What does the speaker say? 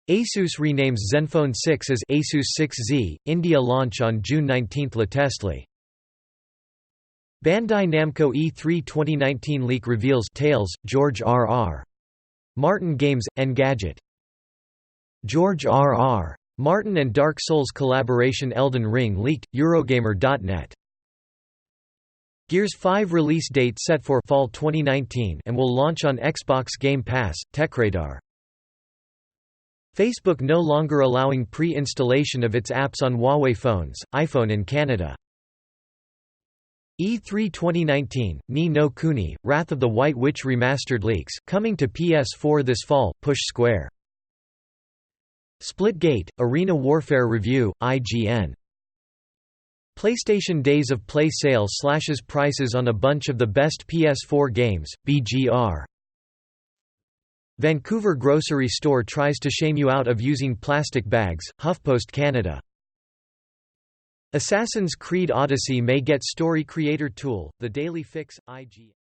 Asus renames Zenfone 6 as Asus 6Z, India launch on June 19. Latestly. Bandai Namco E3 2019 leak reveals Tales, George R.R. Martin Games, Engadget. George R.R. Martin and Dark Souls collaboration Elden Ring leaked, Eurogamer.net. Gears 5 release date set for Fall 2019 and will launch on Xbox Game Pass, TechRadar. Facebook no longer allowing pre-installation of its apps on Huawei phones, iPhone in Canada. E3 2019, Ni no Kuni, Wrath of the White Witch Remastered leaks, coming to PS4 this fall, Push Square. Splitgate, Arena Warfare Review, IGN. PlayStation Days of Play sale slashes prices on a bunch of the best PS4 games, BGR. Vancouver grocery store tries to shame you out of using plastic bags, HuffPost Canada. Assassin's Creed Odyssey may get story creator tool, The Daily Fix, IG.